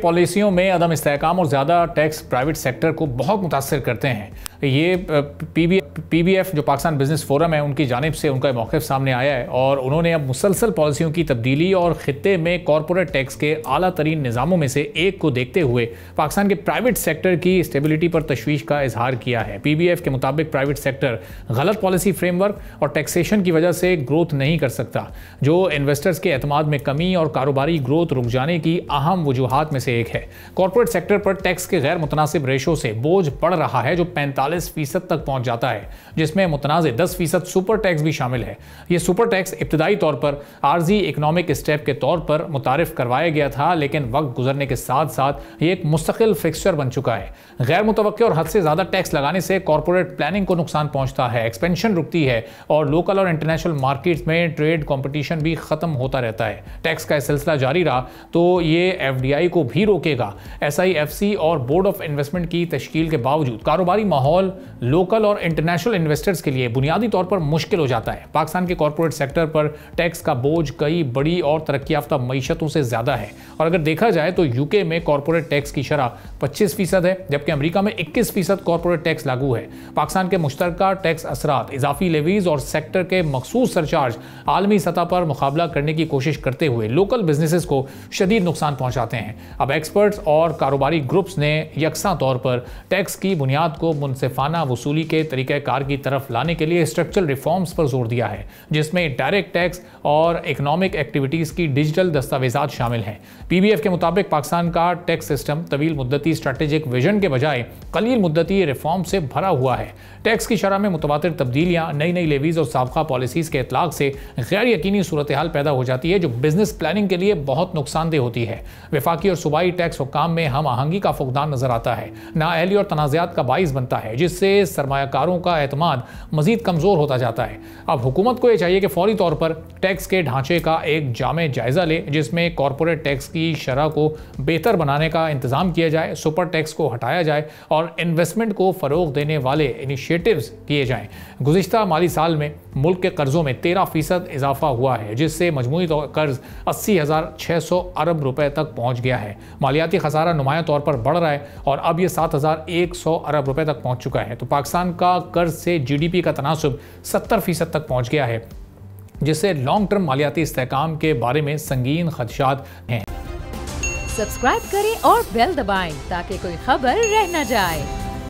पॉलिसियों में अदम इस्तेहकाम और ज़्यादा टैक्स प्राइवेट सेक्टर को बहुत मुतासर करते हैं। ये पीबीएफ जो पाकिस्तान बिजनेस फोरम है उनकी जानिब से उनका मौक़िफ़ सामने आया है और उन्होंने अब मुसलसल पॉलिसियों की तब्दीली और ख़ित्ते में कॉरपोरेट टैक्स के आला तरीन निज़ामों में से एक को देखते हुए पाकिस्तान के प्राइवेट सेक्टर की स्टेबिलिटी पर तशवीश का इजहार किया है। पीबीएफ के मुताबिक प्राइवेट सेक्टर गलत पॉलिसी फ्रेमवर्क और टैक्सेशन की वजह से ग्रोथ नहीं कर सकता, जो इन्वेस्टर्स के एतमाद में कमी और कारोबारी ग्रोथ रुक जाने की अहम वजूहात में से एक है। कॉर्पोरेट सेक्टर पर टैक्स के गैर मुतनासिब रेशो से बोझ बढ़ रहा है जो 45% तक पहुंच जाता है, जिसमें मुतनाज़ 10% सुपर टैक्स भी शामिल है। यह सुपर टैक्स इब्तदाई तौर पर आर्जी इकनॉमिक स्टेप के तौर पर मुतारिफ करवाया गया था, लेकिन वक्त गुजरने के साथ साथ ये एक मुस्तकिल फिक्सचर बन चुका है। गैर मुतवक्के और हद से ज़्यादा टैक्स लगाने से कॉर्पोरेट प्लानिंग को नुकसान पहुंचता है, एक्सपेंशन रुकती है और लोकल और इंटरनेशनल मार्केट्स में ट्रेड कॉम्पिटिशन भी खत्म होता रहता है। टैक्स का सिलसिला जारी रहा तो ये एफडीआई को भी रोकेगा। एसआईएफसी और बोर्ड ऑफ इन्वेस्टमेंट की तश्कील के बावजूद कारोबारी माहौल लोकल और इंटरनेशनल इन्वेस्टर्स के लिए बुनियादी तौर पर मुश्किल हो जाता है। पाकिस्तान के कॉर्पोरेट सेक्टर पर टैक्स का बोझ कई बड़ी और तरक्की याफ्ता मईशतों से ज्यादा है और अगर देखा जाए तो यूके में कॉर्पोरेट टैक्स की शरह 25% है, जबकि अमेरिका में 21% कॉर्पोरेट टैक्स लागू है। पाकिस्तान के मुश्तरका टैक्स असरात, इजाफी लेवीज और सेक्टर के मखसूस सरचार्ज आलमी सतह पर मुकाबला करने की कोशिश करते हुए लोकल बिजनेसेस को शदीद नुकसान पहुंचाते हैं। अब एक्सपर्ट्स और कारोबारी ग्रुप्स ने यकसा तौर पर टैक्स की बुनियाद को मुनसिफाना वसूली के तरीक़ाकार की तरफ लाने के लिए स्ट्रक्चरल रिफॉर्म्स पर जोर दिया है, जिसमें डायरेक्ट टैक्स और इकोनॉमिक एक्टिविटीज़ की डिजिटल दस्तावेजात शामिल हैं। पीबीएफ के मुताबिक पाकिस्तान का टैक्स सिस्टम तवील मुद्दती स्ट्रैटेजिक विजन के बजाय कलील मुद्दती रिफॉर्म से भरा हुआ है। टैक्स की शरह में मुतवातिर तब्दीलियाँ, नई नई लेवीज और साबका पॉलिसीज़ के इतलाक से गैर यकीनी सूरत हाल पैदा हो जाती है, जो बिजनेस प्लानिंग के लिए बहुत नुकसानदेह होती है। वफाकी और सूबाई टैक्स हुक्काम में हम आहंगी का फुकदान नजर आता है, नाअहली और तनाज़ात का बाइस बनता है, जिससे सरमायाकारों का एतमाद मजीद कमज़ोर होता जाता है। अब हुकूमत को यह चाहिए कि फौरी तौर पर टैक्स के ढांचे का एक जामे जायज़ा ले, जिसमें कॉर्पोरेट टैक्स की शरह को बेहतर बनाने का इंतज़ाम किया जाए, सुपर टैक्स को हटाया जाए और इन्वेस्टमेंट को फ़रोग देने वाले इनिशिएटिव्स किए जाएँ। गुज़िश्ता माली साल में मुल्क के कर्ज़ों में 13% इजाफा हुआ है, जिससे मजमूई कर्ज 80,600 अरब रुपए तक पहुँच गया है। मालियाती खसारा नुमाया तौर पर बढ़ रहा है और अब यह 7,100 अरब रुपए तक पहुंच चुका है। तो पाकिस्तान का कर्ज से जीडीपी का तनासुब 70% तक पहुंच गया है, जिससे लॉन्ग टर्म मालियाती इस्तेहकाम के बारे में संगीन खदशात हैं। सब्सक्राइब करें और बेल दबाएं ताकि कोई खबर रह न जाए।